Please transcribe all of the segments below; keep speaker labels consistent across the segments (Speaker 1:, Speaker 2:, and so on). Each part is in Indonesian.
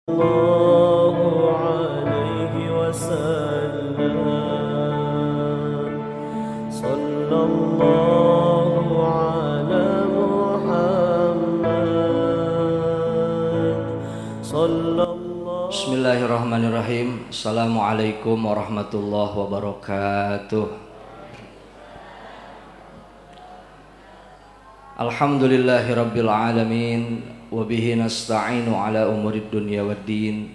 Speaker 1: الله عليه وسلم صلى الله على محمد صلى الله.
Speaker 2: Bismillahirrahmanirrahim. Assalamualaikum warahmatullahi wabarakatuh. Alhamdulillahi rabbil alamin. Wabihi nasta'inu ala umurid dunya waddin.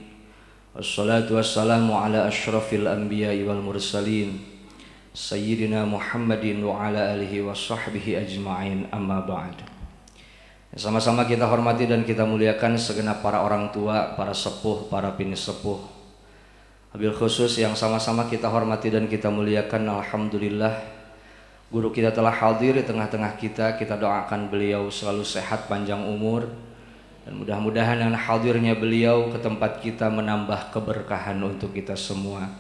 Speaker 2: Wassalatu wassalamu ala ashrafil anbiya'i wal mursalin Sayyidina Muhammadin wa ala alihi wa sahbihi ajma'in, amma ba'd. Sama-sama kita hormati dan kita muliakan segenap para orang tua, para sepuh, para pinisepuh. Wabil khusus yang sama-sama kita hormati dan kita muliakan, alhamdulillah, guru kita telah hadir di tengah-tengah kita. Kita doakan beliau selalu sehat, panjang umur, dan mudah-mudahan dengan hadirnya beliau ke tempat kita menambah keberkahan untuk kita semua.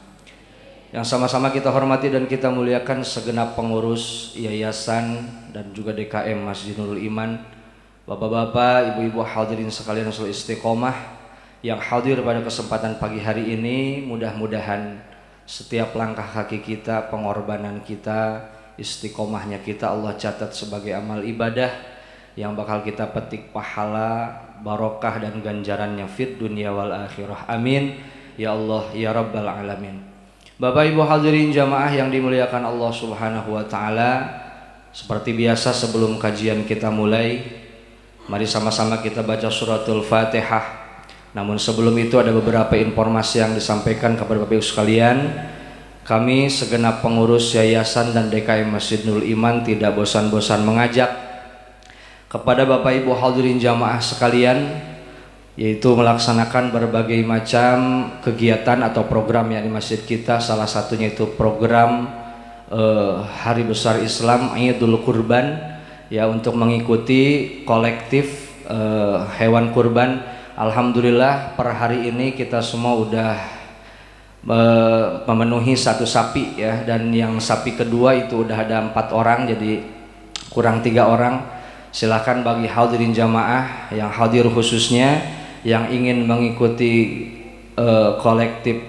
Speaker 2: Yang sama-sama kita hormati dan kita muliakan segenap pengurus yayasan dan juga DKM Masjid Nurul Iman, bapak-bapak, ibu-ibu hadirin sekalian selalu istiqomah yang hadir pada kesempatan pagi hari ini. Mudah-mudahan setiap langkah kaki kita, pengorbanan kita, istiqomahnya kita Allah catat sebagai amal ibadah yang bakal kita petik pahala, barokah dan ganjarannya fid dunya wal akhirah. Amin ya Allah ya rabbal alamin. Bapak ibu hadirin jamaah yang dimuliakan Allah subhanahu wa ta'ala, seperti biasa sebelum kajian kita mulai, mari sama-sama kita baca suratul Fatihah. Namun sebelum itu ada beberapa informasi yang disampaikan kepada Bapak Ibu sekalian. Kami segenap pengurus yayasan dan DKM Masjid Nurul Iman tidak bosan-bosan mengajak kepada Bapak Ibu hadirin jamaah sekalian, yaitu melaksanakan berbagai macam kegiatan atau program yang di masjid kita. Salah satunya itu program Hari Besar Islam Idul Kurban, ya, untuk mengikuti kolektif hewan kurban. Alhamdulillah per hari ini kita semua udah memenuhi satu sapi, ya, dan yang sapi kedua itu udah ada 4 orang, jadi kurang 3 orang. Silakan bagi hadirin jamaah yang hadir khususnya yang ingin mengikuti kolektif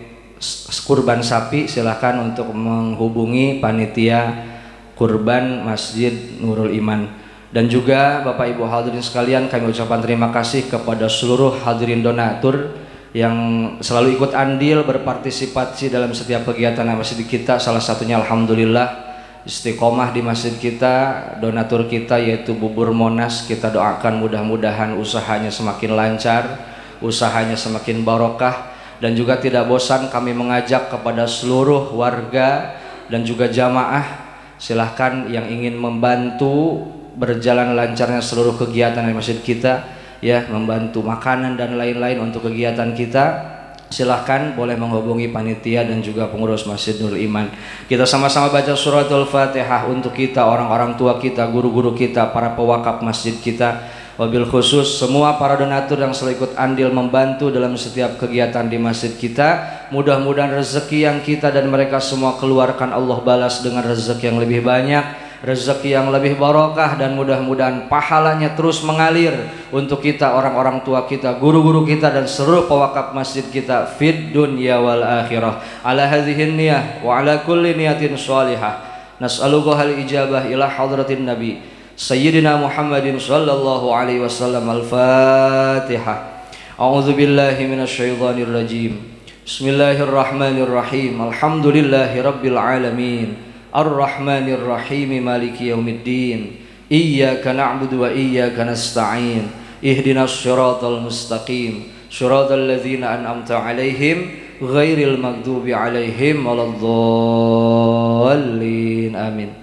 Speaker 2: kurban sapi, silakan untuk menghubungi panitia kurban Masjid Nurul Iman. Dan juga Bapak Ibu hadirin sekalian, kami ucapkan terima kasih kepada seluruh hadirin donatur yang selalu ikut andil berpartisipasi dalam setiap kegiatan masjid kita. Salah satunya alhamdulillah istiqomah di masjid kita, donatur kita yaitu Bubur Monas. Kita doakan mudah-mudahan usahanya semakin lancar, usahanya semakin barokah. Dan juga tidak bosan kami mengajak kepada seluruh warga dan juga jamaah, silahkan yang ingin membantu berjalan lancarnya seluruh kegiatan di masjid kita, ya, membantu makanan dan lain-lain untuk kegiatan kita, silahkan boleh menghubungi panitia dan juga pengurus Masjid Nurul Iman. Kita sama-sama baca suratul Fatihah untuk kita, orang-orang tua kita, guru-guru kita, para pewakaf masjid kita. Wabil khusus semua para donatur yang selalu ikut andil membantu dalam setiap kegiatan di masjid kita. Mudah-mudahan rezeki yang kita dan mereka semua keluarkan Allah balas dengan rezeki yang lebih banyak, rezeki yang lebih barokah, dan mudah-mudahan pahalanya terus mengalir untuk kita, orang-orang tua kita, guru-guru kita, dan seluruh pewakaf masjid kita fid dunya wal akhirah. Ala hadhihi niyah wa ala kulli niyatin shalihah nas'aluka hal ijabah ila hadratin nabi Sayyidina Muhammadin sallallahu alaihi wasallam. Al-Fatihah. A'udzu billahi minasyaitonir rajim. Bismillahirrahmanirrahim. Alhamdulillahi rabbil alamin. Ar-Rahmanir Rahim, Maliki Yaumiddin. Iyyaka na'budu wa iyyaka nasta'in. Ihdinas siratal mustaqim, siratal ladzina an'amta 'alaihim ghairil maghdubi 'alaihim waladdallin. Amin.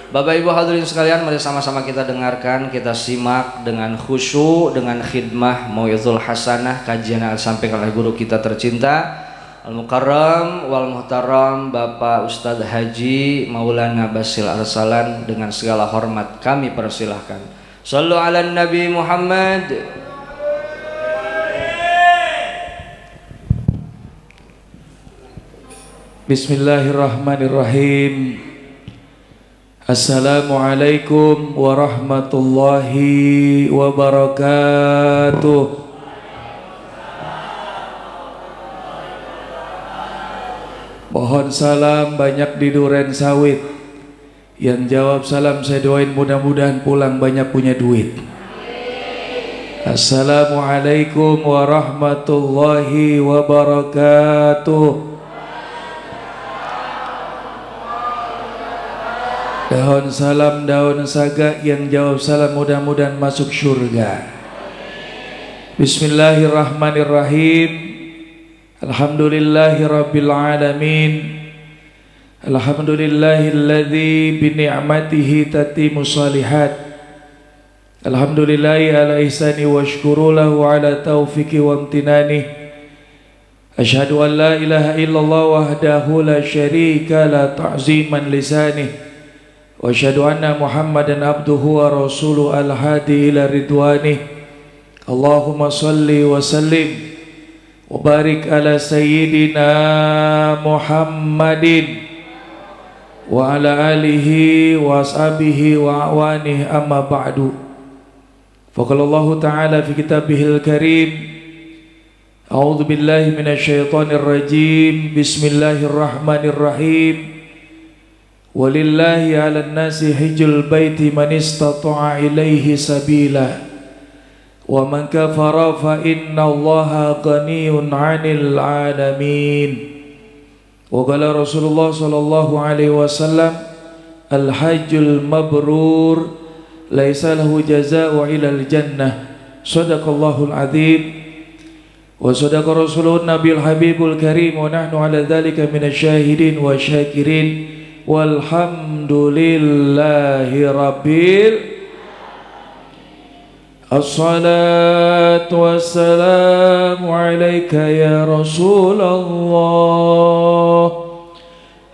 Speaker 2: Bapak Ibu hadirin sekalian, mari sama-sama kita dengarkan, kita simak dengan khusyuk, dengan khidmah mau'izul hasanah, kajian yang disampaikan oleh guru kita tercinta Al-Mukarram wal Muhtaram Bapak Ustadz Haji Maulana Basil Arsalan. Dengan segala hormat kami persilahkan. Shallu ala Nabi Muhammad.
Speaker 3: Bismillahirrahmanirrahim. Assalamualaikum warahmatullahi wabarakatuh. Pohon salam banyak di duren sawit. Yang jawab salam saya doain mudah-mudahan pulang banyak punya duit. Assalamualaikum warahmatullahi wabarakatuh. Daun salam daun saga, yang jawab salam mudah-mudahan masuk surga. Bismillahirrahmanirrahim. Alhamdulillahi rabbil alamin. Alhamdulillahilladzi bi ni'matihi tatimmu shalihat. Alhamdulillahi ala ihsani wa syukuru lahu ala taufiqi wa amtinani. Asyhadu an la ilaha illallah wahdahu la syarika la ta'ziman lisanih. Wa asyhadu anna Muhammadan abduhu wa rasuluhu al-hadi ila ridwanih. Allahumma salli wa sallim wa barik ala sayyidina Muhammadin wa ala alihi wa ashabihi wa awanihi, amma ba'du. Faqalallahu ta'ala fi kitabihil karim, a'udzu billahi minasyaitonir rajim. Bismillahirrahmanirrahim. Walillahi 'alan nasi hijjul baiti man istata'a ilaihi sabila wa man kafara fa innallaha ghaniyyun 'anil 'alamin. Wa qala Rasulullah sallallahu alaihi wasallam, al-hajjul mabrur laisa lahu jazaa'u illa al-jannah. Shadaqallahul 'adzim wa shadaqa rasulun nabiyul habibul karim wa nahnu 'ala dzalika minasyahidin wa syakirin. Walhamdulillahi rabbil. Assalatu wassalamu alaika ya Rasulullah.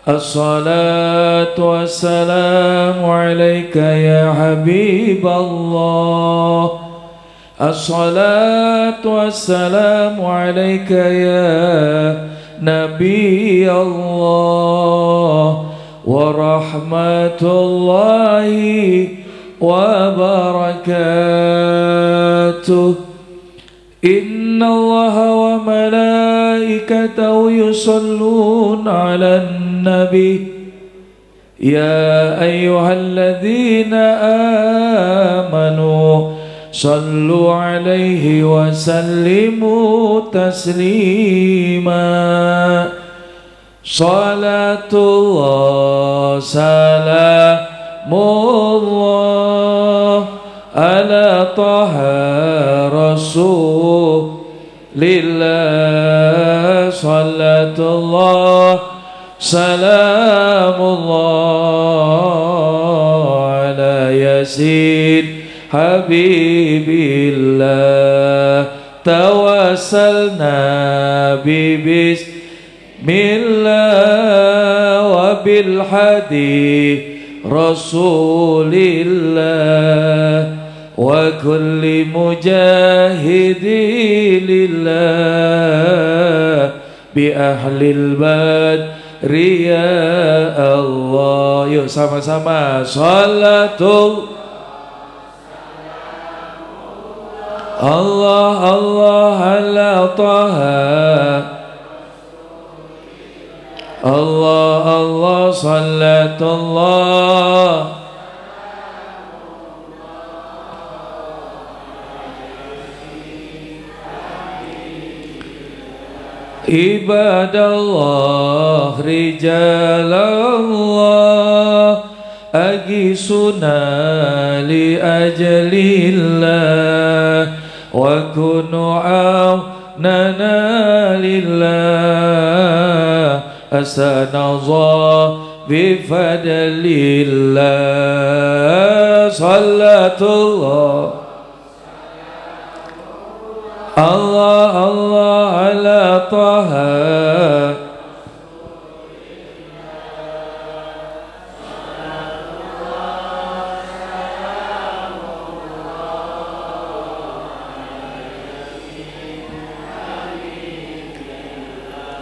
Speaker 3: Assalatu wassalamu alaika ya Habiballah. Assalatu wassalamu alaika ya Nabi Allah. Wa rahmatullahi wa barakatuh. Inna Allaha wa malaikatahu yusalluna 'alan nabi. Ya ayyuhalladzina amanu sallu 'alaihi wa sallimu taslima. Salatullah salamullah ala taha rasulillah. Salatullah salamullah ala yasin habibillah. Tawassalna bibis Bismillah wa bil hadi Rasulillah wa kulli mujahidi lillah bi ahlil badri ya Allah. Yuk sama-sama salatul Allah Allah ala taha Allah Allah sallatullah ibadallah rijalallah agisuna li ajalillah wa kunu awnana lillah asanazah bifadlillah. Salatullah Allah Allah ala taha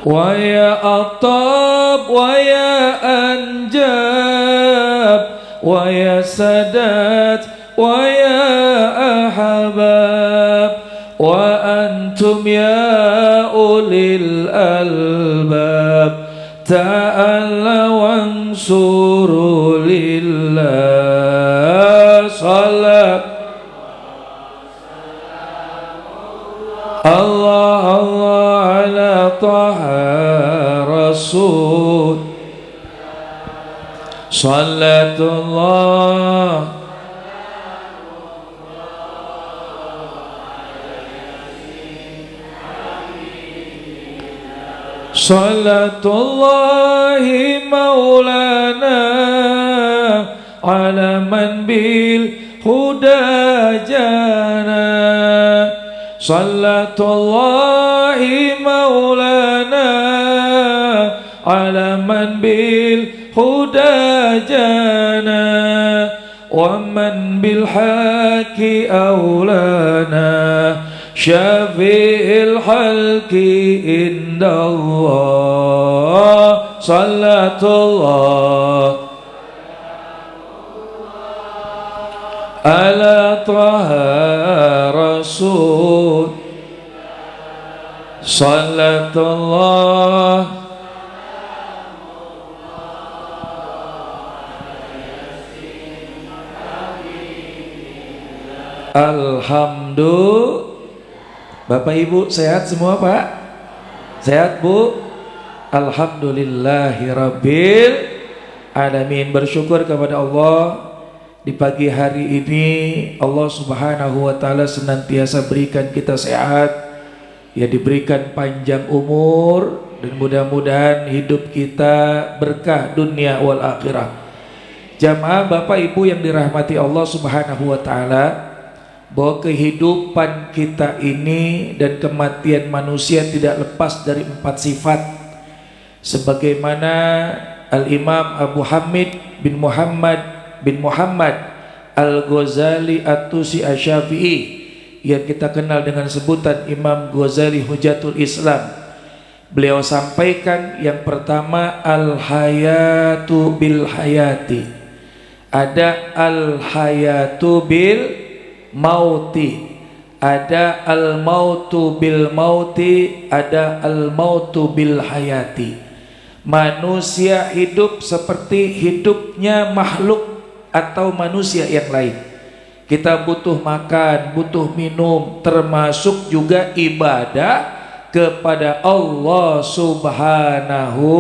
Speaker 3: wa ya atab wa ya anjab wa ya sadat wa ya ahbab wa antum ya ulil albab ta'ala wansuru lillah. Salat Allah Allah ala taha rasul. Salatullah Salatullahi maulana ala man bil huda jana. Salatullahi maulana ala man bil huda jana wa man bil haqi aulana syafi'il halki indallah. Salatullah ala taha rasul. Salatullah alhamdulillah. Bapak Ibu sehat semua Pak? Sehat Bu? Alhamdulillahirabbil alamin. Bersyukur kepada Allah di pagi hari ini Allah Subhanahu wa taala senantiasa berikan kita sehat, ya diberikan panjang umur, dan mudah-mudahan hidup kita berkah dunia wal akhirah. Jamaah Bapak Ibu yang dirahmati Allah Subhanahu wa taala, bahwa kehidupan kita ini dan kematian manusia tidak lepas dari 4 sifat, sebagaimana Al-Imam Abu Hamid bin Muhammad Al-Ghazali At-Tusi Asy-Syafi'i yang kita kenal dengan sebutan Imam Ghazali Hujatul Islam. Beliau sampaikan yang pertama al-hayatu bil hayati. Ada al-hayatu bil mauti, ada al-mautu bil mauti, ada al-mautu bil hayati. Manusia hidup seperti hidupnya makhluk atau manusia yang lain. Kita butuh makan, butuh minum, termasuk juga ibadah kepada Allah Subhanahu.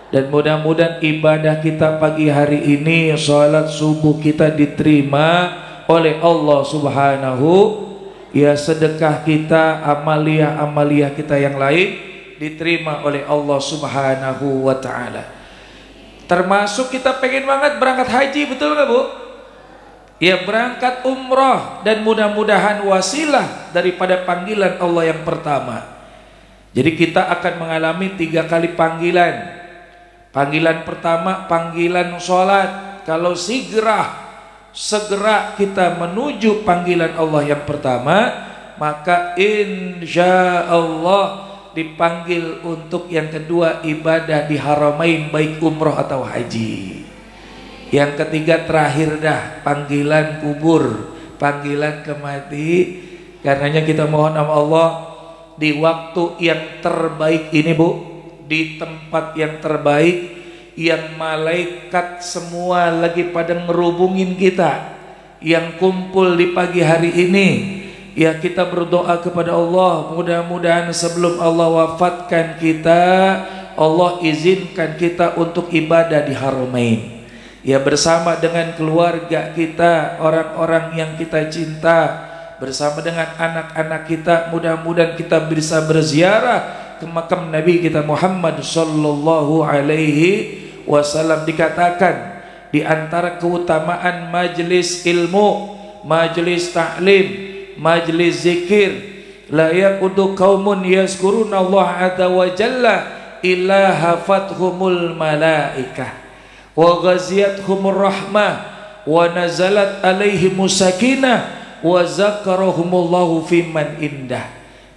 Speaker 3: Dan mudah-mudahan ibadah kita pagi hari ini, salat subuh kita diterima oleh Allah Subhanahu, ya sedekah kita, amaliyah kita yang lain diterima oleh Allah Subhanahu wa ta'ala. Termasuk kita pengen banget berangkat haji, betul nggak Bu? Ya berangkat umroh, dan mudah-mudahan wasilah daripada panggilan Allah yang pertama. Jadi kita akan mengalami 3 kali panggilan. Panggilan pertama panggilan sholat. Kalau segera kita menuju panggilan Allah yang pertama, maka insya Allah dipanggil untuk yang kedua ibadah di haramain, baik umroh atau haji. Yang ketiga terakhir dah panggilan kubur, panggilan kemati. Karenanya kita mohon sama Allah di waktu yang terbaik ini Bu, di tempat yang terbaik, yang malaikat semua lagi pada ngerubungin kita, yang kumpul di pagi hari ini, ya kita berdoa kepada Allah, mudah-mudahan sebelum Allah wafatkan kita, Allah izinkan kita untuk ibadah di haramain, ya bersama dengan keluarga kita, orang-orang yang kita cinta, bersama dengan anak-anak kita. Mudah-mudahan kita bisa berziarah ke makam Nabi kita Muhammad sallallahu alaihi wasallam. Dikatakan di antara keutamaan majelis ilmu, majelis ta'lim, majelis zikir, la yaqudu qaumun yazkuruna Allah azza wa jalla illa hafathumul malaikah wa ghaziyatuhumur rahmah wa nazalat alaihimus sakinah wa zakarahumullahu fiman indah.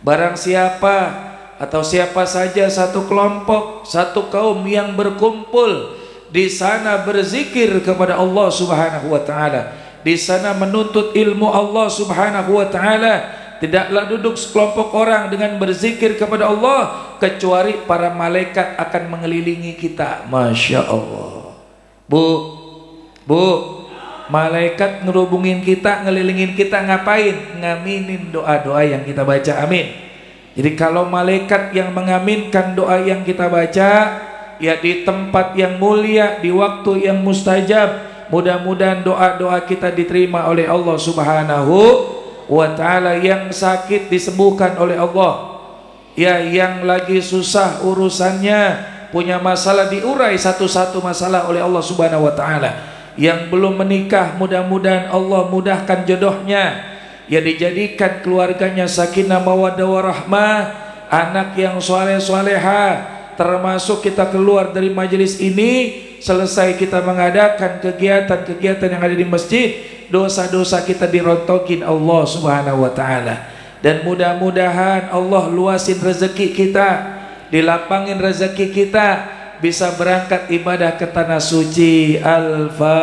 Speaker 3: Barang siapa atau siapa saja satu kelompok, satu kaum yang berkumpul di sana berzikir kepada Allah Subhanahu wa taala, di sana menuntut ilmu Allah Subhanahu wa taala, tidaklah duduk sekelompok orang dengan berzikir kepada Allah kecuali para malaikat akan mengelilingi kita. Masya Allah. Bu, malaikat ngerubungin kita, ngelilingin kita ngapain? Ngaminin doa-doa yang kita baca. Amin. Jadi kalau malaikat yang mengaminkan doa yang kita baca, ya di tempat yang mulia, di waktu yang mustajab, mudah-mudahan doa-doa kita diterima oleh Allah Subhanahu wa ta'ala. Yang sakit disembuhkan oleh Allah, ya yang lagi susah urusannya, punya masalah diurai satu-satu masalah oleh Allah Subhanahu wa ta'ala. Yang belum menikah, mudah-mudahan Allah mudahkan jodohnya, ya dijadikan keluarganya sakinah mawaddah warahmah, anak yang soleh-soleha. Termasuk kita keluar dari majelis ini, selesai kita mengadakan kegiatan-kegiatan yang ada di masjid, dosa-dosa kita dirontokin Allah Subhanahu wa ta'ala. Dan mudah-mudahan Allah luasin rezeki kita, dilapangin rezeki kita, bisa berangkat ibadah ke tanah suci. Al-Fatihah.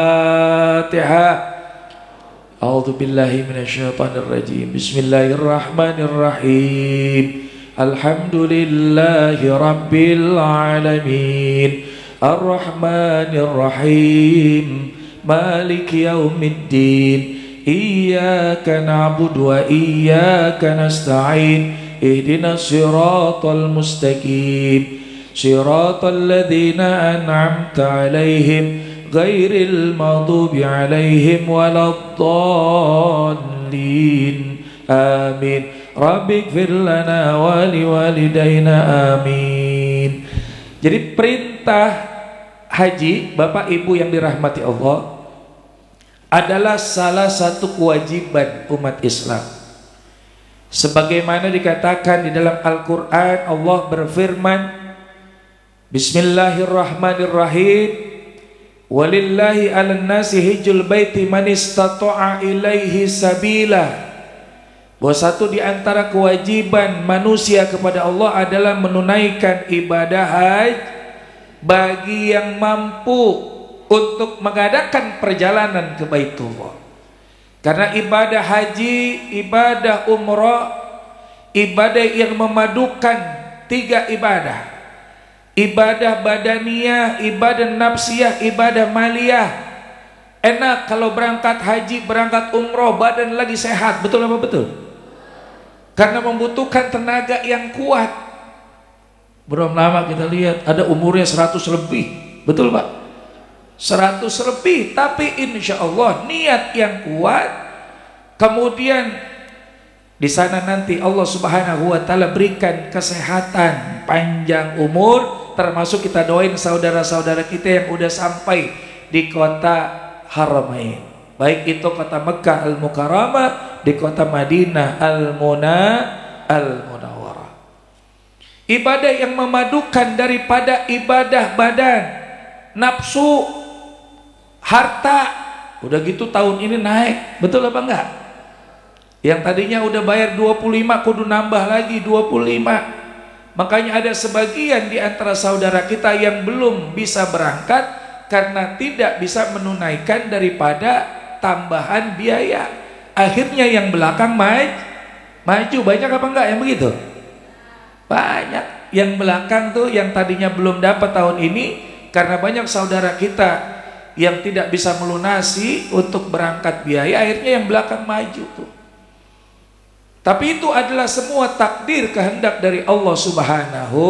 Speaker 3: A'udzu billahi minasyaitonir rajim. Bismillahirrahmanirrahim. Alhamdulillahi rabbil alamin. Ar-Rahmanir Rahim. Maliki yaumiddin. Iyyaka na'budu wa iyyaka nasta'in. Ihdinas siratal mustaqim. Siratal ladzina an'amta 'alaihim ghairil maghdubi 'alaihim waladdallin. Amin. Rabbighfir lana wa liwalidayna. Amin. Jadi perintah haji, Bapak Ibu yang dirahmati Allah, adalah salah satu kewajiban umat Islam. Sebagaimana dikatakan di dalam Al-Quran, Allah berfirman, Bismillahirrahmanirrahim. Walillahi 'alan nasi hijjul baiti man istata'a ilaihi sabila. Bahwa satu di antara kewajiban manusia kepada Allah adalah menunaikan ibadah haji bagi yang mampu untuk mengadakan perjalanan ke Baitullah. Karena ibadah haji, ibadah umrah, ibadah yang memadukan 3 ibadah. Ibadah badaniyah, ibadah nafsiyah, ibadah maliyah. Enak kalau berangkat haji, berangkat umrah, badan lagi sehat. Betul apa betul? Karena membutuhkan tenaga yang kuat. Belum lama kita lihat ada umurnya 100 lebih. Betul Pak? 100 lebih. Tapi insya Allah niat yang kuat. Kemudian di sana nanti Allah Subhanahu wa ta'ala berikan kesehatan, panjang umur. Termasuk kita doain saudara-saudara kita yang udah sampai di kota Haramain, baik itu kota Mekah Al-Mukarramah, di kota Madinah Al-Munawwarah. Ibadah yang memadukan daripada ibadah badan, nafsu, harta. Udah gitu tahun ini naik, betul apa enggak? Yang tadinya udah bayar 25 kudu nambah lagi 25. Makanya ada sebagian di antara saudara kita yang belum bisa berangkat karena tidak bisa menunaikan daripada tambahan biaya. Akhirnya yang belakang maju. Banyak apa enggak yang begitu? Banyak. Yang belakang tuh yang tadinya belum dapat tahun ini, karena banyak saudara kita yang tidak bisa melunasi untuk berangkat biaya, akhirnya yang belakang maju tuh. Tapi itu adalah semua takdir kehendak dari Allah Subhanahu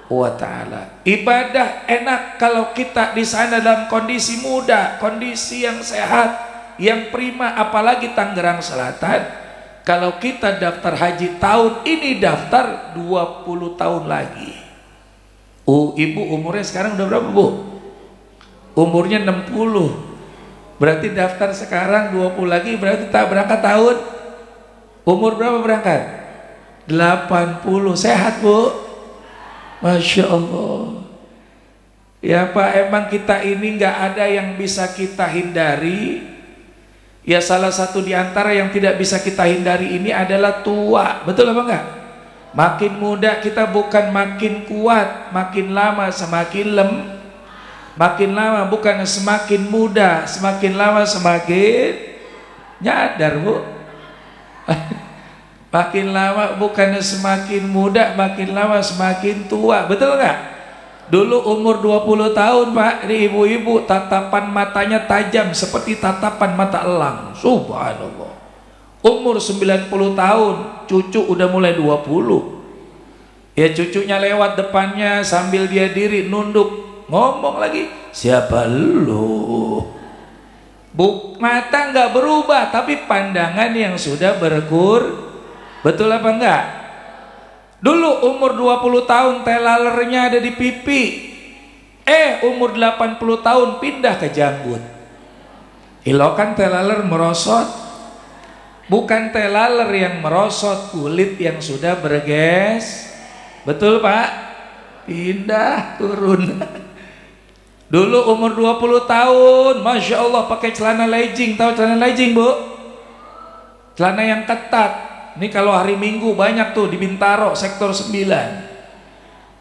Speaker 3: wa ta'ala. Ibadah enak kalau kita di sana dalam kondisi muda, kondisi yang sehat, yang prima. Apalagi Tangerang Selatan, kalau kita daftar haji tahun ini daftar 20 tahun lagi. Ibu umurnya sekarang udah berapa Bu? Umurnya 60. Berarti daftar sekarang 20 lagi, berarti tak berangkat tahun. Umur berapa berangkat? 80. Sehat Bu? Masya Allah. Ya Pak, emang kita ini nggak ada yang bisa kita hindari. Ya salah satu di antara yang tidak bisa kita hindari ini adalah tua. Betul apa enggak? Makin muda kita bukan makin kuat, makin lama semakin makin lama bukan semakin muda, semakin lama semakin nyadar Bu. Makin lama bukannya semakin muda, makin lama semakin tua. Betul nggak? Dulu umur 20 tahun Pak, di ibu-ibu tatapan matanya tajam seperti tatapan mata elang. Subhanallah. Umur 90 tahun, cucu udah mulai 20. Ya cucunya lewat depannya sambil dia diri nunduk, ngomong lagi, siapa lu? Mata nggak berubah, tapi pandangan yang sudah berkur. Betul apa enggak? Dulu umur 20 tahun telalernya ada di pipi. Umur 80 tahun pindah ke janggut. Ilokan telaler merosot. Bukan telaler yang merosot, kulit yang sudah berges. Betul Pak? Pindah, turun. Dulu umur 20 tahun, Masya Allah pakai celana legging. Tahu celana legging Bu? Celana yang ketat. Ini kalau hari Minggu banyak tuh di Bintaro sektor 9.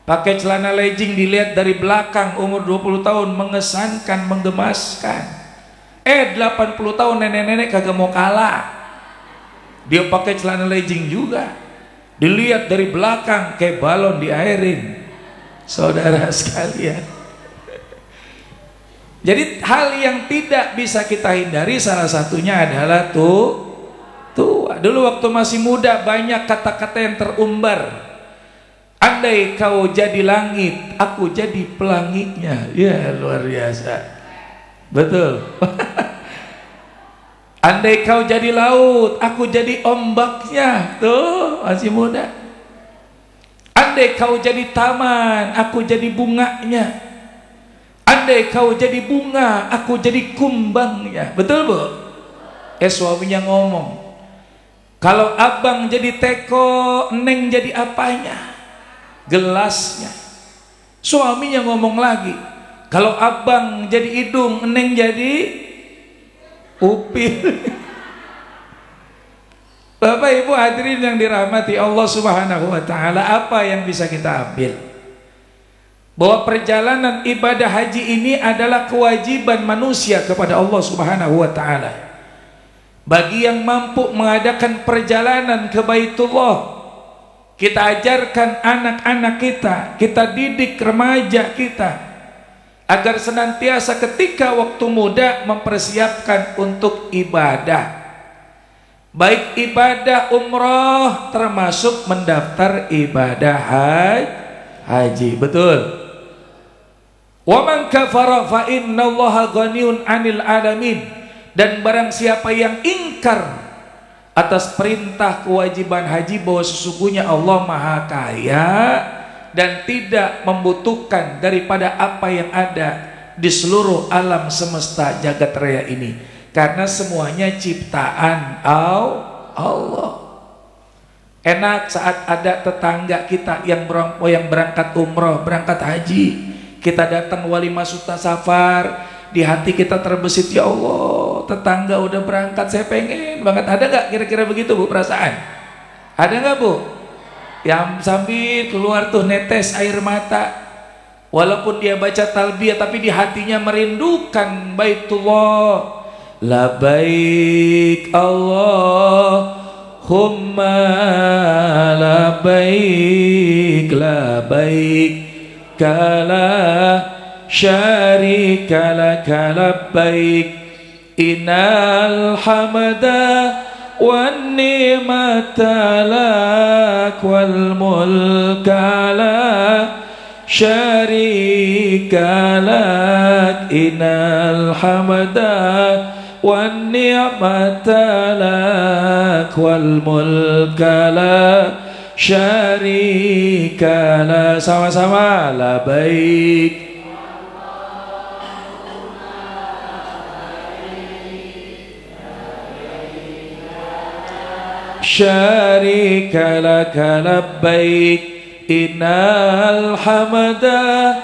Speaker 3: Pakai celana legging dilihat dari belakang, umur 20 tahun mengesankan, menggemaskan. 80 tahun nenek-nenek kagak mau kalah. Dia pakai celana legging juga. Dilihat dari belakang kayak balon diairin. Saudara sekalian. Jadi hal yang tidak bisa kita hindari salah satunya adalah tua. Dulu waktu masih muda banyak kata-kata yang terumbar. Andai kau jadi langit, aku jadi pelangitnya. Ya luar biasa. Betul. Andai kau jadi laut, aku jadi ombaknya. Tuh masih muda. Andai kau jadi taman, aku jadi bunganya. Andai kau jadi bunga, aku jadi kumbangnya. Betul Bu? Suaminya ngomong, kalau abang jadi teko, neng jadi apanya? Gelasnya. Suaminya ngomong lagi, kalau abang jadi hidung, neng jadi upil. Bapak Ibu hadirin yang dirahmati Allah Subhanahu wa taala, apa yang bisa kita ambil? Bahwa perjalanan ibadah haji ini adalah kewajiban manusia kepada Allah Subhanahu wa taala. Bagi yang mampu mengadakan perjalanan ke Baitullah, kita ajarkan anak-anak kita, kita didik remaja kita agar senantiasa ketika waktu muda mempersiapkan untuk ibadah. Baik ibadah umroh termasuk mendaftar ibadah haji. Betul. Wa man kafara fa innallaha ghaniyun 'anil 'alamin. Dan barang siapa yang ingkar atas perintah kewajiban haji, bahwa sesungguhnya Allah Maha Kaya dan tidak membutuhkan daripada apa yang ada di seluruh alam semesta jagat raya ini, karena semuanya ciptaan Allah. Enak saat ada tetangga kita yang berangkat umroh, berangkat haji, kita datang walimah suta safar, di hati kita terbesit, ya Allah, tetangga udah berangkat, saya pengen banget. Ada nggak kira-kira begitu Bu perasaan? Ada nggak Bu? Yang sambil keluar tuh netes air mata, walaupun dia baca talbiyah tapi di hatinya merindukan Baitullah. Labaik Allahumma labaik, labaik kala syarika laka labbaik, innal hamda wan ni'mata lak wal mulka la syarika lak, innal hamda wan ni'mata lak wal mulka la syarika la. Sama-sama labbaik. Syarika laka labbaik, innal hamda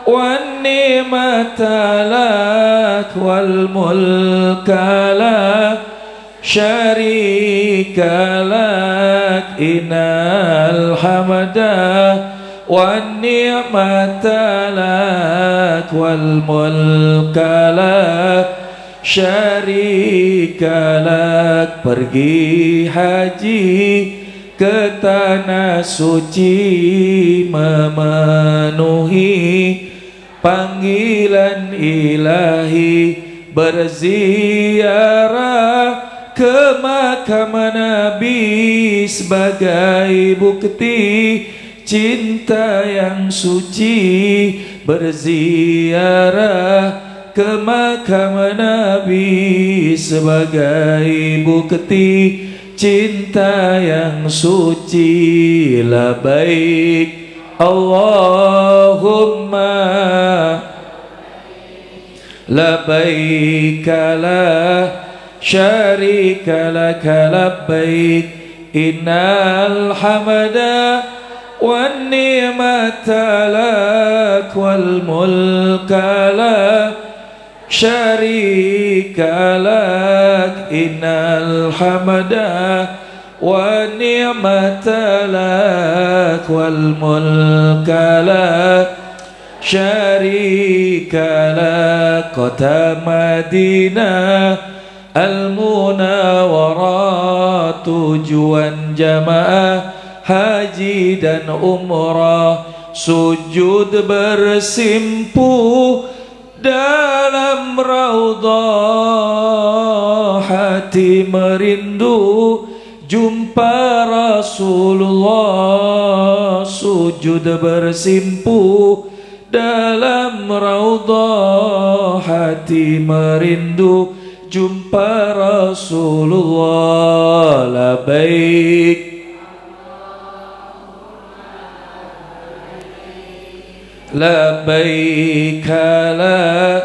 Speaker 3: wan ni'mata lak wal mulka la syarika lak, innal hamda wan ni'mata lak wal mulka la syarika lak. Pergi haji ke tanah suci memenuhi panggilan ilahi, berziarah ke makam Nabi sebagai bukti cinta yang suci, berziarah ke makam Nabi sebagai bukti cinta yang suci. Labbaik Allahumma labbaik la syarika laka labbaik, innal hamda wan ni'mata lak wal mulka la syarika lak, innal hamda wan ni'mata lak wal mulka la syarika lak. Kota Madinah Al-Munawwarah, tujuan jamaah haji dan umrah, sujud bersimpuh dalam raudhah, hati merindu jumpa Rasulullah, sujud bersimpuh dalam raudhah, hati merindu jumpa Rasulullah. Labbaik labbaik la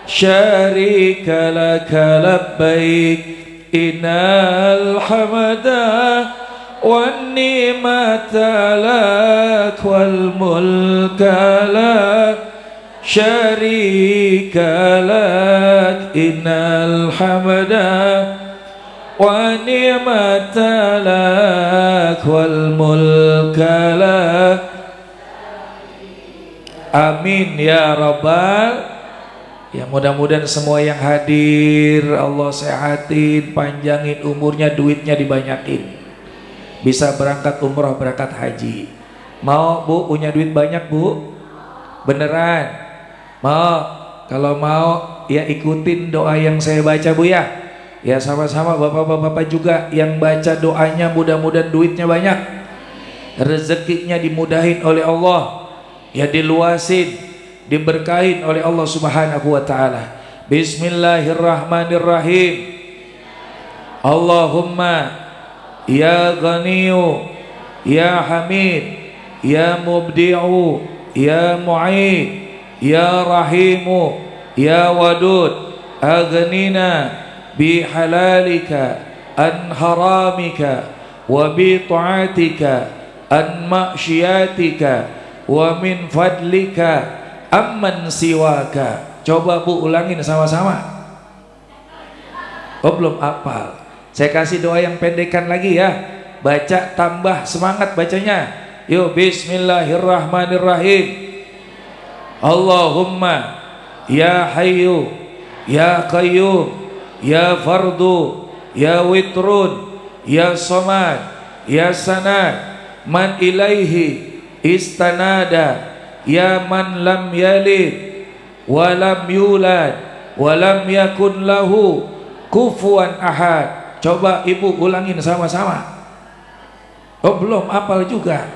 Speaker 3: syarika laka labbaik, innal hamda wan ni'mata lak wal mulka la syarika lak, innal hamda wan ni'mata lak wal mulka lak. Amin ya rabbal. Ya, mudah-mudahan semua yang hadir Allah sehatin, panjangin umurnya, duitnya dibanyakin, bisa berangkat umrah, berangkat haji. Mau Bu punya duit banyak Bu? Beneran? Mau? Kalau mau ya ikutin doa yang saya baca Bu ya. Ya sama-sama bapak-bapak juga yang baca doanya, mudah-mudahan duitnya banyak, rezekinya dimudahin oleh Allah, ya diluasin, diberkahin oleh Allah Subhanahu wa taala. Bismillahirrahmanirrahim. Allahumma ya Ghaniyu ya Hamid ya Mubdi'u ya Mu'id ya Rahimu ya Wadud, aghnina bi halalika an haramika wa bi ta'atika an ma'syiatika wa min fadlika amman siwaka. Coba Bu ulangin sama-sama. Oh belum hafal. Saya kasih doa yang pendekan lagi ya. Baca tambah semangat bacanya. Yuk, bismillahirrahmanirrahim. Allahumma ya hayyu ya qayyum ya fardu ya witrun ya somad ya sanad man ilaihi istanada ya man lam yalid wa lam yulad wa lam yakun lahu kufuwan ahad. Coba Ibu ulangin sama-sama. Oh belum hafal juga.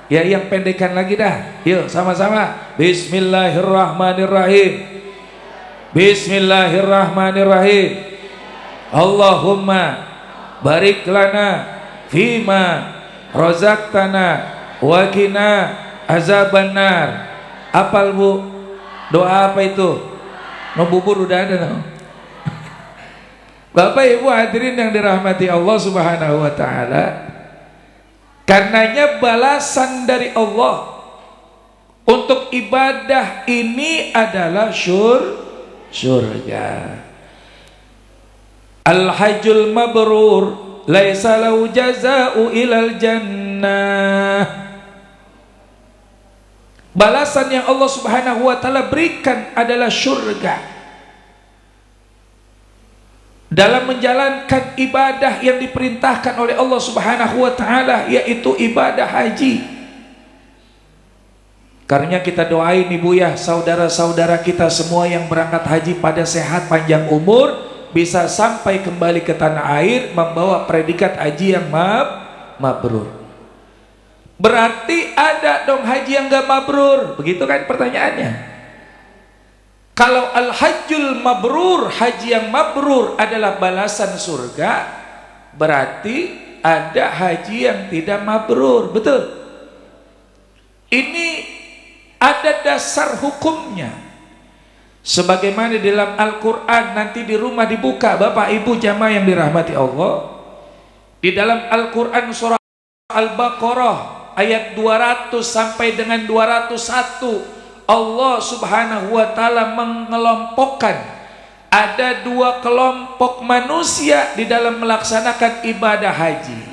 Speaker 3: Ya yang pendekan lagi dah. Yuk sama-sama. Bismillahirrahmanirrahim. Bismillahirrahmanirrahim. Allahumma barik lana fima razaqtana wa qina azabannar. Apal Bu? Doa apa itu? No bubur udah ada no? Bapak Ibu hadirin yang dirahmati Allah Subhanahu wa taala, karenanya balasan dari Allah untuk ibadah ini adalah surga. Al-hajjul mabrur laisa lahu jazaa'u ilal jannah. Balasan yang Allah Subhanahu wa taala berikan adalah surga. dalam menjalankan ibadah yang diperintahkan oleh Allah Subhanahu wa taala, yaitu ibadah haji. Karena kita doain Ibu ya, saudara-saudara kita semua yang berangkat haji pada sehat, panjang umur, bisa sampai kembali ke tanah air membawa predikat haji yang mabrur. Berarti ada dong haji yang gak mabrur, begitu kan pertanyaannya. Kalau al-hajjul mabrur, haji yang mabrur adalah balasan surga, berarti ada haji yang tidak mabrur, betul? Ini ada dasar hukumnya. Sebagaimana di dalam Al-Quran, nanti di rumah dibuka Bapak Ibu jamaah yang dirahmati Allah. Di dalam Al-Quran surah Al-Baqarah ayat 200 sampai dengan 201, Allah Subhanahu wa taala mengelompokkan ada dua kelompok manusia di dalam melaksanakan ibadah haji.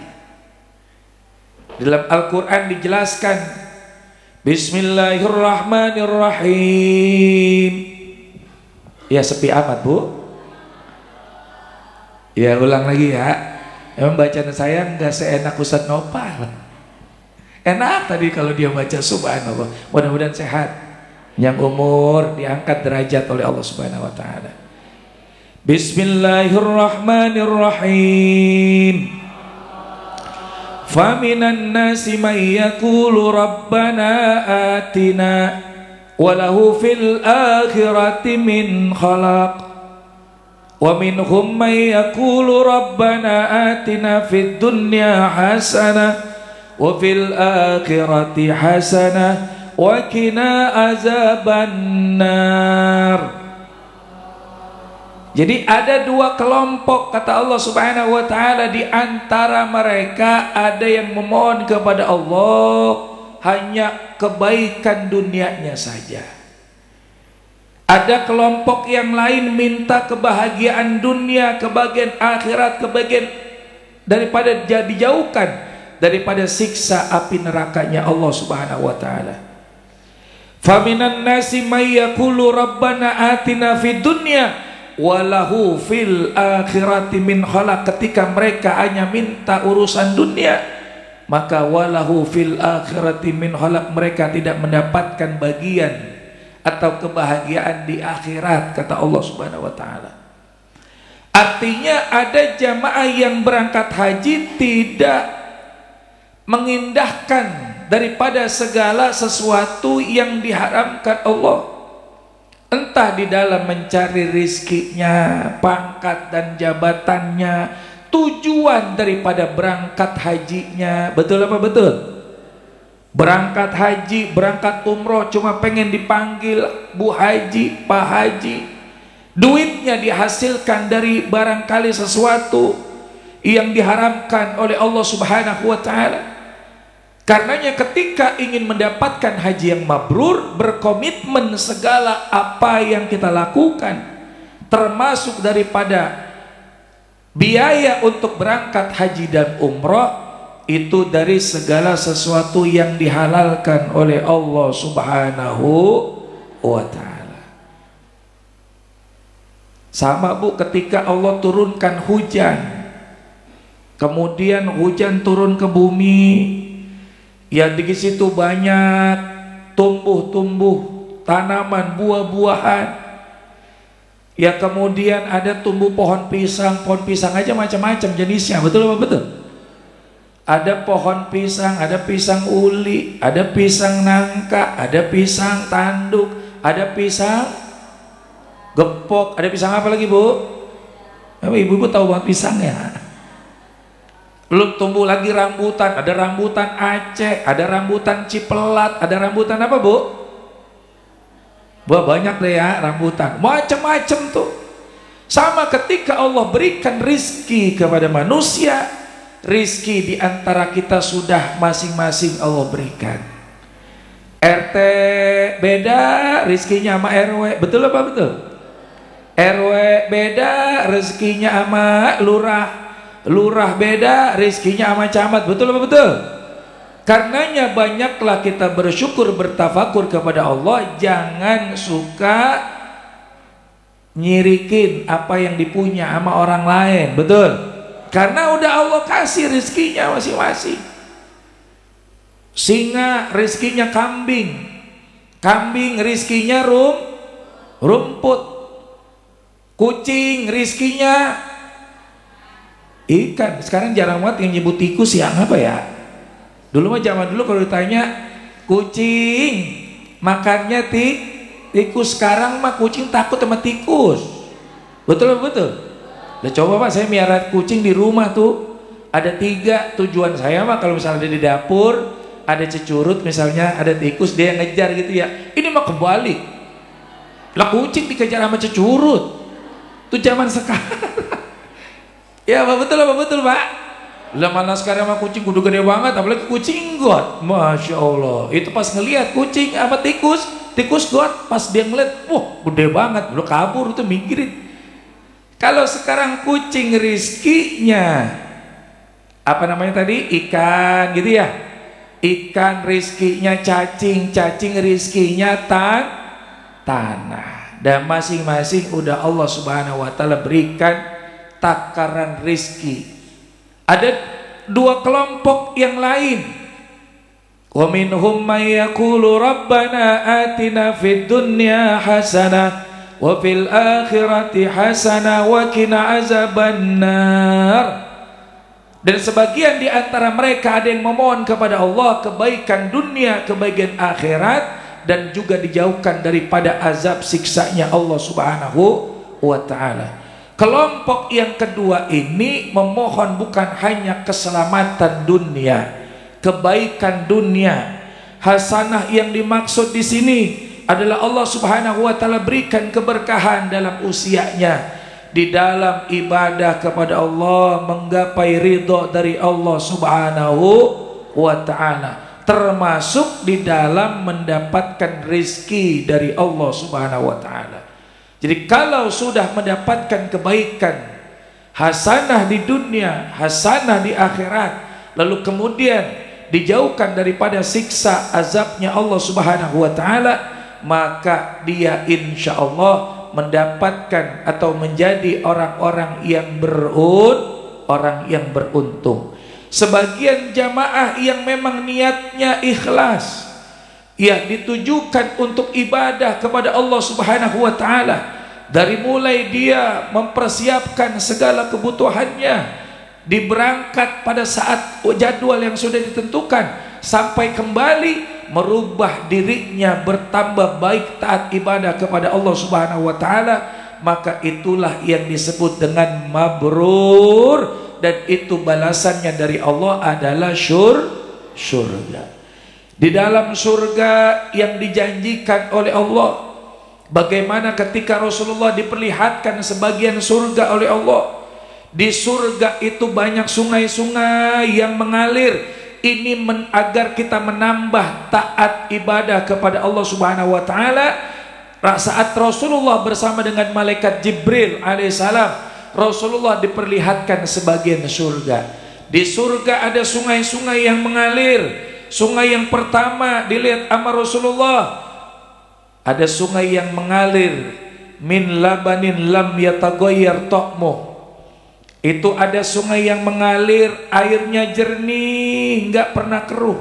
Speaker 3: Di dalam Al-Quran dijelaskan, Bismillahirrahmanirrahim. Ya, sepi amat Bu. Ya, ulang lagi ya. Emang bacaan saya nggak seenak Ustadz Nopal. Enak tadi kalau dia baca subhanallah. Mudah-mudahan sehat, yang umur diangkat derajat oleh Allah Subhanahu wa taala. Bismillahirrahmanirrahim. Faminan nasi may yaqulu rabbana atina walahu fil akhirati min khalaq wa minhum may yaqulu rabbana atina fid dunya hasanah wa fil akhirati hasanah wa qina azabannar. Jadi ada dua kelompok kata Allah Subhanahu wa taala, di antara mereka ada yang memohon kepada Allah hanya kebaikan dunianya saja. Ada kelompok yang lain minta kebahagiaan dunia, kebahagiaan akhirat, kebahagiaan daripada dijauhkan daripada siksa api nerakanya Allah Subhanahu wa taala. Faminan nasi may yaqulu rabbana atina fid dunya walahu fil akhirati min khalaq. Ketika mereka hanya minta urusan dunia, maka walahu fil akhirati min khalaq, mereka tidak mendapatkan bagian atau kebahagiaan di akhirat kata Allah Subhanahu wa taala. Artinya ada jamaah yang berangkat haji tidak mengindahkan daripada segala sesuatu yang diharamkan Allah, entah di dalam mencari rizkinya, pangkat dan jabatannya, tujuan daripada berangkat hajinya. Betul apa betul? Berangkat haji, berangkat umroh cuma pengen dipanggil Bu Haji, Pak Haji. Duitnya dihasilkan dari barangkali sesuatu yang diharamkan oleh Allah Subhanahu wa taala. Karenanya ketika ingin mendapatkan haji yang mabrur, berkomitmen segala apa yang kita lakukan, termasuk daripada biaya untuk berangkat haji dan umrah, itu dari segala sesuatu yang dihalalkan oleh Allah Subhanahu wa ta'ala. Sama Bu, ketika Allah turunkan hujan, kemudian hujan turun ke bumi, ya di situ banyak tumbuh-tumbuh tanaman, buah-buahan. Ya kemudian ada tumbuh pohon pisang aja macam-macam jenisnya, betul apa betul? Ada pohon pisang, ada pisang uli, ada pisang nangka, ada pisang tanduk, ada pisang gepok, ada pisang apa lagi Bu? Ibu-ibu tahu banget pisangnya. Belum tumbuh lagi rambutan, ada rambutan Aceh, ada rambutan Cipelat, ada rambutan apa Bu? Wah banyak deh ya rambutan, macam-macam tuh. Sama ketika Allah berikan rizki kepada manusia, rizki diantara kita sudah masing-masing Allah berikan. RT beda rizkinya sama RW, betul apa betul? RW beda rezekinya sama lurah, lurah beda rezekinya sama camat, betul apa betul? Karenanya banyaklah kita bersyukur, bertafakur kepada Allah. Jangan suka nyirikin apa yang dipunya sama orang lain, betul? Karena udah Allah kasih rezekinya masing-masing. Singa rezekinya kambing, kambing rezekinya rumput, kucing rezekinya ikan. Sekarang jarang banget yang nyebut tikus, yang apa ya? Dulu mah zaman dulu kalau ditanya kucing makannya tikus, sekarang mah kucing takut sama tikus. Betul betul. Udah coba Pak, saya miara kucing di rumah tuh ada 3. Tujuan saya mah kalau misalnya ada di dapur ada cecurut, misalnya ada tikus, dia yang ngejar gitu ya. Ini mah kebalik, lah kucing dikejar sama cecurut. Itu zaman sekarang. Ya Pak, betul Pak. Lah mana sekarang mah kucing kudu gede banget, apalagi kucing got. Masya Allah. Itu pas ngelihat kucing apa tikus got, pas dia ngeliat, wah gede banget, lu kabur itu mikirin. Kalau sekarang kucing rizkinya apa namanya tadi, ikan gitu ya, ikan rizkinya cacing, cacing rizkinya tanah. Dan masing-masing udah Allah Subhanahu wa ta'ala berikan takaran rizki. Ada 2 kelompok yang lain. Wa minhum may yaqulu rabbana atina fid dunya hasanah wa fil akhirati hasanah wa qina azabannar. Dan sebagian di antara mereka ada yang memohon kepada Allah kebaikan dunia, kebaikan akhirat, dan juga dijauhkan daripada azab siksanya Allah Subhanahu wa ta'ala. Kelompok yang kedua ini memohon bukan hanya keselamatan dunia, kebaikan dunia. Hasanah yang dimaksud di sini adalah Allah Subhanahu wa ta'ala berikan keberkahan dalam usianya, di dalam ibadah kepada Allah, menggapai ridho dari Allah Subhanahu wa ta'ala, termasuk di dalam mendapatkan rizki dari Allah Subhanahu wa ta'ala. Jadi kalau sudah mendapatkan kebaikan, hasanah di dunia, hasanah di akhirat, lalu kemudian dijauhkan daripada siksa azabnya Allah Subhanahu wa ta'ala, maka dia insya Allah mendapatkan atau menjadi orang-orang yang beruntung. Sebagian jamaah yang memang niatnya ikhlas, ya ditujukan untuk ibadah kepada Allah Subhanahu wa ta'ala, dari mulai dia mempersiapkan segala kebutuhannya, diberangkat pada saat jadwal yang sudah ditentukan, sampai kembali merubah dirinya bertambah baik taat ibadah kepada Allah Subhanahu wa ta'ala, maka itulah yang disebut dengan mabrur, dan itu balasannya dari Allah adalah surga. Di dalam surga yang dijanjikan oleh Allah, bagaimana ketika Rasulullah diperlihatkan sebagian surga oleh Allah. Di surga itu banyak sungai-sungai yang mengalir. Ini agar kita menambah taat ibadah kepada Allah Subhanahu wa ta'ala. Saat Rasulullah bersama dengan malaikat Jibril alaihissalam, Rasulullah diperlihatkan sebagian surga. Di surga ada sungai-sungai yang mengalir. Sungai yang pertama dilihat sama Rasulullah, ada sungai yang mengalir min labanin lam yataghayyar ta'muh. Itu ada sungai yang mengalir, airnya jernih, enggak pernah keruh.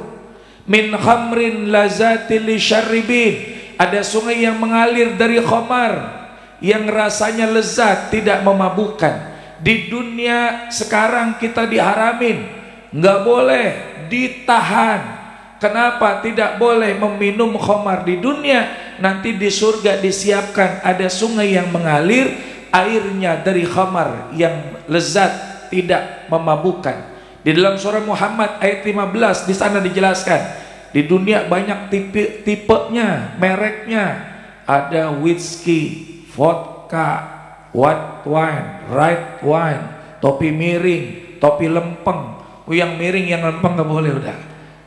Speaker 3: Min khamrin lazatil lisyaribin. Ada sungai yang mengalir dari khamar yang rasanya lezat, tidak memabukkan. Di dunia sekarang kita diharamin, enggak boleh, ditahan. Kenapa tidak boleh meminum khamar di dunia? Nanti di surga disiapkan ada sungai yang mengalir, airnya dari khamar yang lezat, tidak memabukkan. Di dalam surah Muhammad ayat 15 di sana dijelaskan, di dunia banyak tipenya, mereknya. Ada whisky, vodka, white wine, red wine, topi miring, topi lempeng. Yang miring, yang lempeng nggak boleh udah.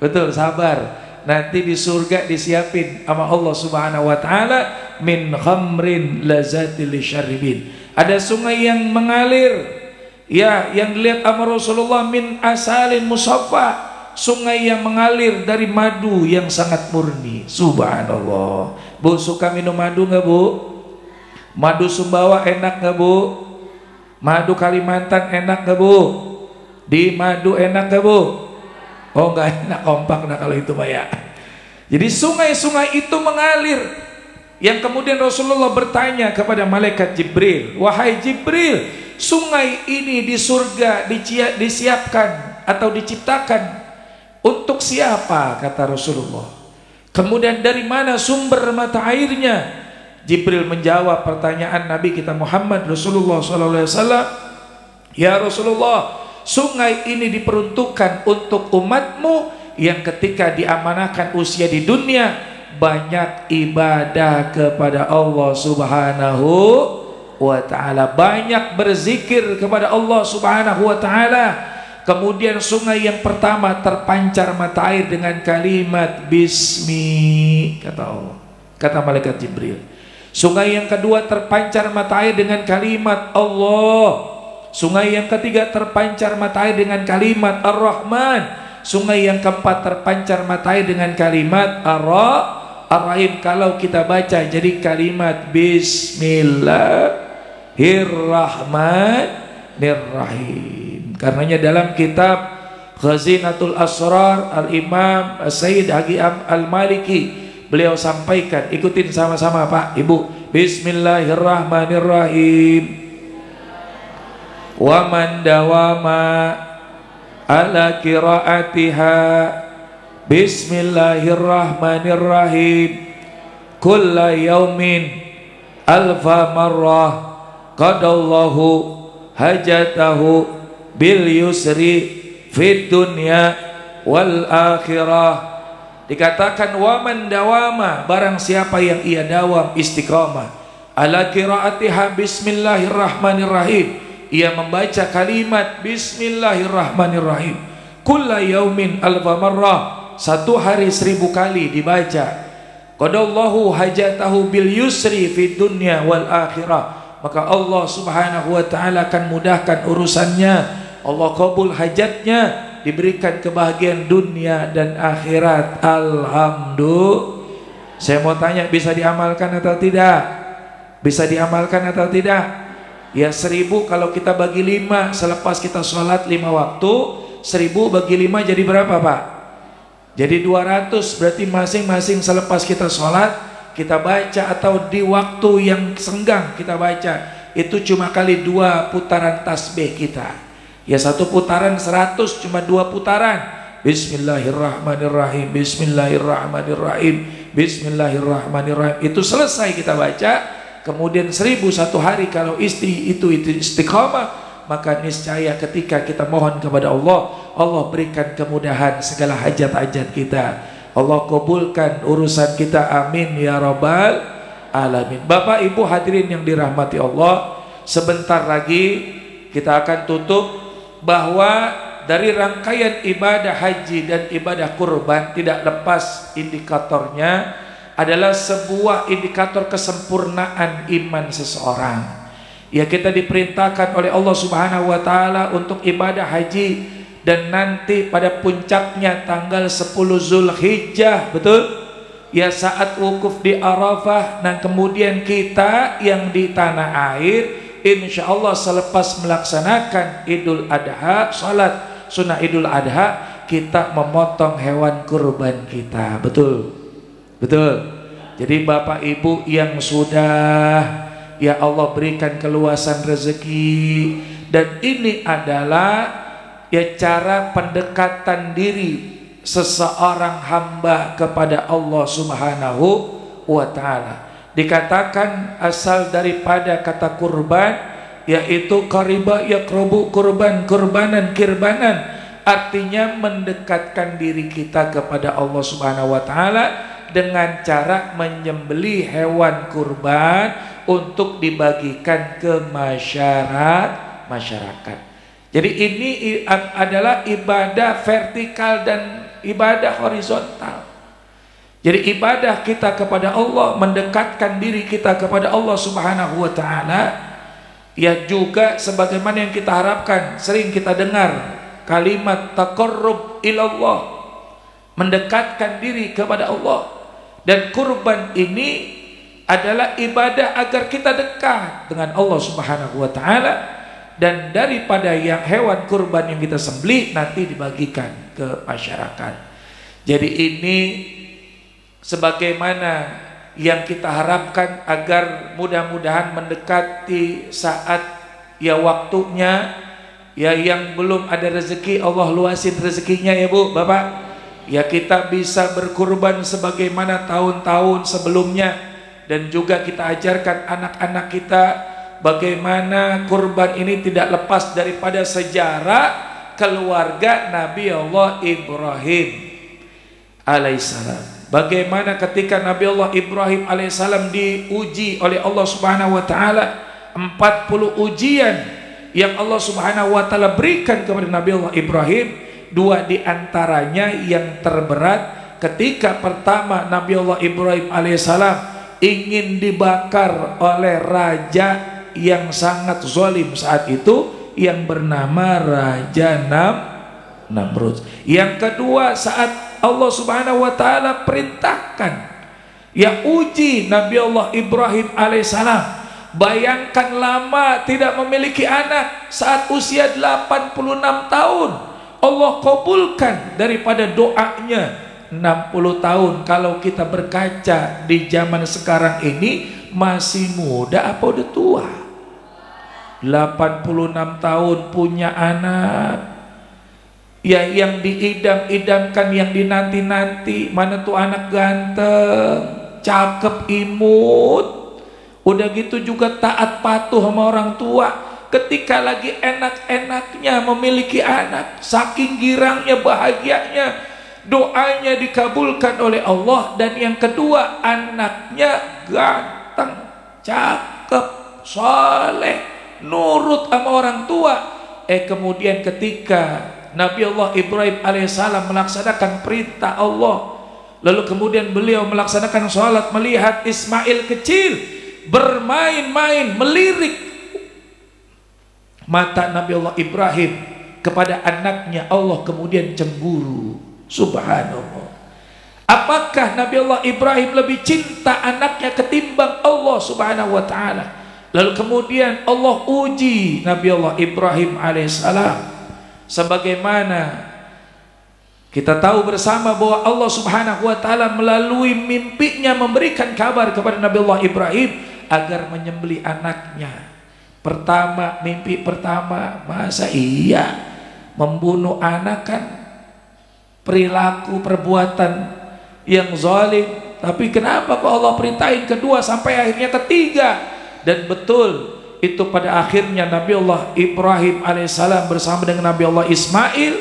Speaker 3: Betul, sabar. Nanti di surga disiapin sama Allah Subhanahu wa ta'ala min khamrin lazatil lisyaribin. Ada sungai yang mengalir, ya, yang dilihat sama Rasulullah min asalin musaffa, sungai yang mengalir dari madu yang sangat murni. Subhanallah. Bu, suka minum madu nggak Bu? Madu Sumbawa enak nggak Bu? Madu Kalimantan enak nggak Bu? Di madu enak nggak Bu? Oh nggak enak, kompak nah kalau itu Pak ya. Jadi sungai-sungai itu mengalir. Yang kemudian Rasulullah bertanya kepada malaikat Jibril, wahai Jibril, sungai ini di surga disiapkan atau diciptakan untuk siapa? Kata Rasulullah. Kemudian dari mana sumber mata airnya? Jibril menjawab pertanyaan Nabi kita Muhammad Rasulullah SAW. Ya Rasulullah, sungai ini diperuntukkan untuk umatmu yang ketika diamanahkan usia di dunia banyak ibadah kepada Allah Subhanahu wa ta'ala, banyak berzikir kepada Allah Subhanahu wa ta'ala. Kemudian sungai yang pertama terpancar mata air dengan kalimat Bismi, kata Allah, kata malaikat Jibril. Sungai yang kedua terpancar mata air dengan kalimat Allah. Sungai yang ketiga terpancar mata air dengan kalimat Ar-Rahman. Sungai yang keempat terpancar mata air dengan kalimat Ar-Rahim. Kalau kita baca jadi kalimat Bismillahirrahmanirrahim. Karenanya dalam kitab Khazinatul Asrar Al-Imam Sayyid Haqi Al-Maliki, beliau sampaikan, ikutin sama-sama Pak Ibu. Bismillahirrahmanirrahim. Wa man dawama ala qiraatiha Bismillahirrahmanirrahim kulla yaumin alfa marrah qadallahu hajatahu bil yusri fid dunya wal akhirah. Dikatakan waman dawama, barang siapa yang ia dawam istiqamah ala qiraatiha Bismillahirrahmanirrahim, ia membaca kalimat Bismillahirrahmanirrahim kulla yaumin alfa marrah, satu hari 1000 kali dibaca, qadallahu hajatahu bil yusri fid dunya wal akhirah, maka Allah Subhanahu wa ta'ala akan mudahkan urusannya, Allah kabul hajatnya, diberikan kebahagiaan dunia dan akhirat. Alhamdulillah. Saya mau tanya, bisa diamalkan atau tidak? Bisa diamalkan atau tidak? Ya 1000 kalau kita bagi 5 selepas kita sholat 5 waktu, 1000 bagi 5 jadi berapa Pak? Jadi 200, berarti masing-masing selepas kita sholat kita baca, atau di waktu yang senggang kita baca, itu cuma kali 2 putaran tasbih kita. Ya 1 putaran 100, cuma 2 putaran. Bismillahirrahmanirrahim, Bismillahirrahmanirrahim, Bismillahirrahmanirrahim. Itu selesai kita baca. Kemudian 1000 satu hari kalau istri itu istiqamah, maka niscaya ketika kita mohon kepada Allah, Allah berikan kemudahan segala hajat-hajat kita. Allah kabulkan urusan kita, amin ya rabbal alamin. Bapak Ibu hadirin yang dirahmati Allah, sebentar lagi kita akan tutup, bahwa dari rangkaian ibadah haji dan ibadah kurban tidak lepas indikatornya adalah sebuah indikator kesempurnaan iman seseorang. Ya, kita diperintahkan oleh Allah Subhanahu wa ta'ala untuk ibadah haji, dan nanti pada puncaknya tanggal 10 Zulhijjah, betul? Ya, saat wukuf di Arafah. Dan kemudian kita yang di tanah air, insya Allah selepas melaksanakan Idul Adha, salat sunnah Idul Adha, kita memotong hewan kurban kita. Betul? Betul? Jadi Bapak Ibu yang sudah, ya Allah berikan keluasan rezeki, dan ini adalah ya cara pendekatan diri seseorang hamba kepada Allah Subhanahu wa ta'ala. Dikatakan asal daripada kata kurban, yaitu qariba yaqrabu kurban, kurbanan, kirbanan, artinya mendekatkan diri kita kepada Allah Subhanahu wa ta'ala dengan cara menyembelih hewan kurban untuk dibagikan ke masyarakat. Jadi ini adalah ibadah vertikal dan ibadah horizontal. Jadi ibadah kita kepada Allah, mendekatkan diri kita kepada Allah Subhanahu wa ta'ala, ya juga sebagaimana yang kita harapkan, sering kita dengar kalimat taqarrub ilallah, mendekatkan diri kepada Allah. Dan kurban ini adalah ibadah agar kita dekat dengan Allah Subhanahu wa taala, dan daripada yang hewan kurban yang kita sembelih nanti dibagikan ke masyarakat. Jadi ini sebagaimana yang kita harapkan agar mudah-mudahan mendekati saat ya waktunya, ya yang belum ada rezeki Allah luasin rezekinya ya Bu, Bapak. Ya kita bisa berkurban sebagaimana tahun-tahun sebelumnya, dan juga kita ajarkan anak-anak kita bagaimana kurban ini tidak lepas daripada sejarah keluarga Nabi Allah Ibrahim alaihissalam. Bagaimana ketika Nabi Allah Ibrahim alaihissalam diuji oleh Allah Subhanahu wa taala, 40 ujian yang Allah Subhanahu wa taala berikan kepada Nabi Allah Ibrahim. 2 diantaranya yang terberat, ketika pertama Nabi Allah Ibrahim alaihissalam ingin dibakar oleh raja yang sangat zalim saat itu, yang bernama Raja Namrud. Yang kedua, saat Allah Subhanahu wa taala perintahkan ya uji Nabi Allah Ibrahim alaihissalam. Bayangkan lama tidak memiliki anak, saat usia 86 tahun Allah kabulkan daripada doanya 60 tahun. Kalau kita berkaca di zaman sekarang ini, masih muda apa udah tua? 86 tahun punya anak, ya yang diidam-idamkan, yang dinanti-nanti. Mana tuh anak ganteng, cakep, imut, udah gitu juga taat patuh sama orang tua. Ketika lagi enak-enaknya memiliki anak, saking girangnya, bahagianya, doanya dikabulkan oleh Allah. Dan yang kedua, anaknya ganteng, cakep, soleh, nurut sama orang tua. Kemudian ketika Nabi Allah Ibrahim alaihissalam melaksanakan perintah Allah, lalu kemudian beliau melaksanakan sholat, melihat Ismail kecil bermain-main, melirik mata Nabi Allah Ibrahim kepada anaknya, Allah kemudian cemburu. Subhanallah. Apakah Nabi Allah Ibrahim lebih cinta anaknya ketimbang Allah Subhanahu wa taala? Lalu kemudian Allah uji Nabi Allah Ibrahim alaihissalam, sebagaimana kita tahu bersama bahwa Allah Subhanahu wa taala melalui mimpinya memberikan kabar kepada Nabi Allah Ibrahim agar menyembelih anaknya. Pertama, mimpi pertama, masa iya membunuh anak, kan perilaku perbuatan yang zalim. Tapi kenapa kok Allah perintahin kedua sampai akhirnya ketiga? Dan betul itu pada akhirnya Nabi Allah Ibrahim alaihissalam bersama dengan Nabi Allah Ismail,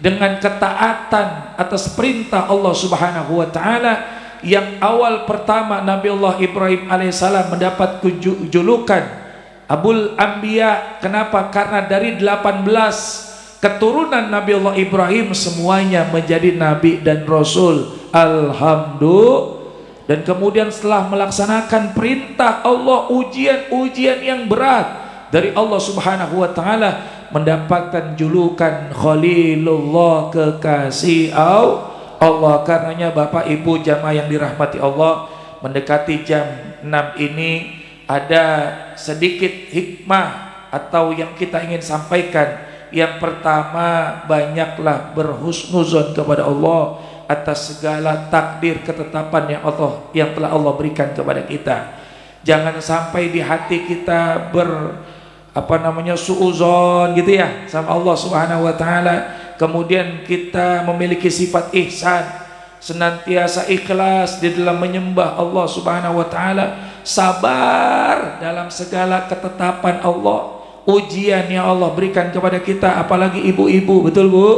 Speaker 3: dengan ketaatan atas perintah Allah Subhanahu wa taala, yang awal pertama Nabi Allah Ibrahim alaihissalam mendapat julukan Abul Anbiya. Kenapa? Karena dari 18 keturunan Nabi Allah Ibrahim semuanya menjadi nabi dan rasul. Alhamdulillah. Dan kemudian setelah melaksanakan perintah Allah, ujian-ujian yang berat dari Allah Subhanahu wa taala, mendapatkan julukan Khalilullah, kekasih Allah. Karenanya Bapak Ibu jamaah yang dirahmati Allah, mendekati jam 6 ini ada sedikit hikmah atau yang kita ingin sampaikan. Yang pertama, banyaklah berhusnuzon kepada Allah atas segala takdir ketetapan yang telah Allah berikan kepada kita. Jangan sampai di hati kita suuzon gitu ya sama Allah Subhanahu wa taala. Kemudian kita memiliki sifat ihsan, senantiasa ikhlas di dalam menyembah Allah Subhanahu wa taala, sabar dalam segala ketetapan Allah, ujian yang Allah berikan kepada kita, apalagi ibu-ibu, betul Bu?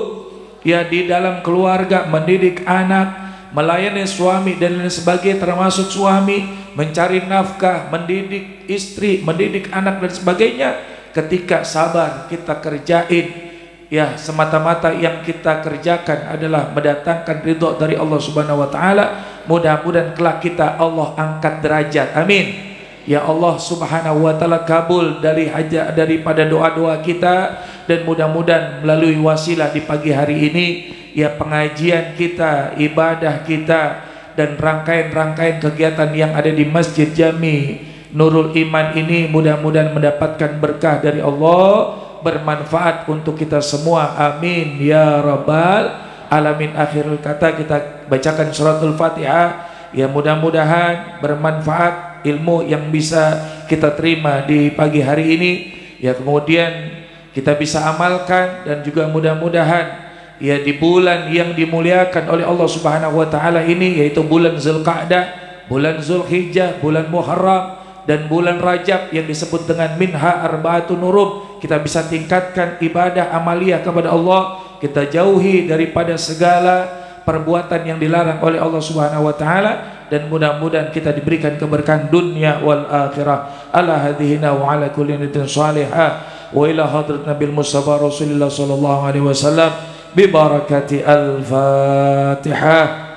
Speaker 3: Ya, di dalam keluarga, mendidik anak, melayani suami dan lain sebagainya, termasuk suami mencari nafkah, mendidik istri, mendidik anak dan sebagainya. Ketika sabar kita kerjain, ya semata-mata yang kita kerjakan adalah mendatangkan ridho dari Allah Subhanahu wa taala. Mudah-mudahan kelak kita Allah angkat derajat. Amin. Ya Allah Subhanahu wa taala kabul daripada doa-doa kita, dan mudah-mudahan melalui wasilah di pagi hari ini, ya pengajian kita, ibadah kita, dan rangkaian-rangkaian kegiatan yang ada di Masjid Jami Nurul Iman ini mudah-mudahan mendapatkan berkah dari Allah, bermanfaat untuk kita semua. Amin ya rabbal alamin. Akhirul kata kita bacakan suratul Fatihah. Ya mudah-mudahan bermanfaat ilmu yang bisa kita terima di pagi hari ini. Ya kemudian kita bisa amalkan, dan juga mudah-mudahan ya di bulan yang dimuliakan oleh Allah Subhanahu wa taala ini, yaitu bulan Zulqa'dah, bulan Zulhijjah, bulan Muharram, dan bulan Rajab yang disebut dengan minha arba'atun hurum, kita bisa tingkatkan ibadah amaliyah kepada Allah, kita jauhi daripada segala perbuatan yang dilarang oleh Allah Subhanahu wa taala, dan mudah-mudahan kita diberikan keberkahan dunia wal akhirah. Ala hadhina wa ala kulli niyatin salihah wa ila hadrat Nabil Mustafa Rasulullah sallallahu alaihi wasallam bi barakati al-Fatihah.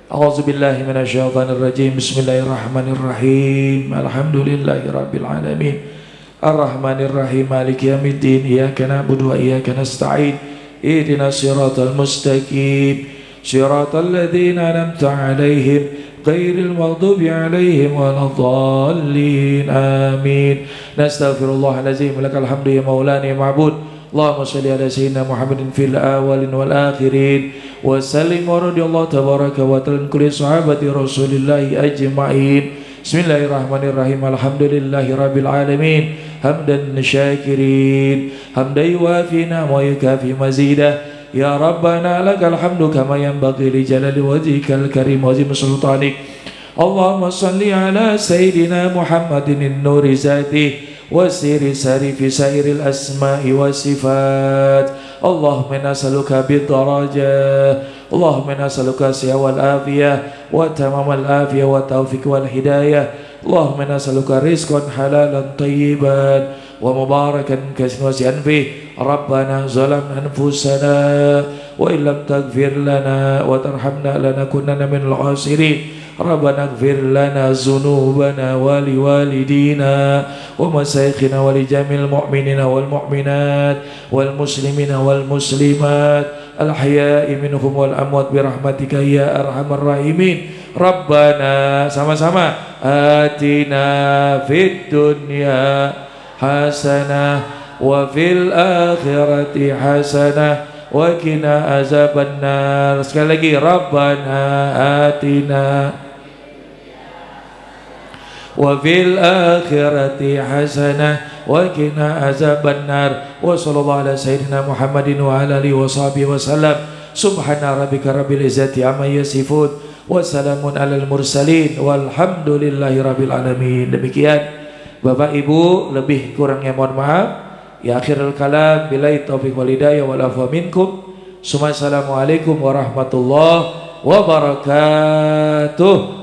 Speaker 3: A'udzu billahi minasyaitonir rajim. Bismillahirrahmanirrahim. Alhamdulillahirabbil alamin. Arrahmanir rahim. Maliki yaumiddin. Iyyaka na'budu wa iyyaka nasta'in. Ihdinas siratal mustaqim. Siratal ladzina an'amta 'alaihim ghairil maghdubi 'alaihim waladdallin. Amin. Nastaghfirullahal azim. Lakal hamdu ya maulana ya ma'bud. Allahumma salli ala sayyidina Muhammadin fil awalin wal akhirin wa sallim wa radiyallahu tabaraka wa ta'ala kulli sahabati rasulillahi ajma'in. Bismillahirrahmanirrahim. Alhamdulillahi rabbil alamin. Hamdan syakirin, hamdan yuwafi wa yukafi mazidah. Ya Rabbana lakal hamdu kama yanbaghi li jalali wajhikal karim wa azim sultanik. Allahumma salli ala sayyidina Muhammadin an-nuri zati وسير ساري في سائر الأسماء والصفات. اللهم نسألك بالدرجات، اللهم نسألك سعة والعافية وتمام العافية والتوفيق والهداية. اللهم نسألك رزقا حلالا طيبا ومباركا كثيرا واسعا فيه. ربنا ظلمنا أنفسنا وإن لم تغفر لنا وترحمنا لنكونن من الخاسرين. ربنا اغفر لنا ذنوبنا ولوالدينا ومشايخنا ولجميع المؤمنين والمؤمنات والمسلمين والمسلمات الأحياء منهم والأموات برحمتك يا أرحم الراحمين. ربنا sama-sama آتنا في الدنيا حسنة وفي الآخرة حسنة وقنا عذاب النار. Sekali lagi, Rabbana atina wa fil akhirati hasanah wa qina azaban nar. Wa sallallahu ala sayyidina Muhammadin wa ala alihi wa sahbihi wa sallam. Subhana rabbika rabbil izzati amma yasifun wa salamun alal mursalin walhamdulillahi rabbil alamin. Demikian Bapak Ibu, lebih kurangnya mohon maaf. Ya akhirul kalam, billahi taufiq wal hidayah wal afwa minkum. Assalamualaikum warahmatullahi wabarakatuh.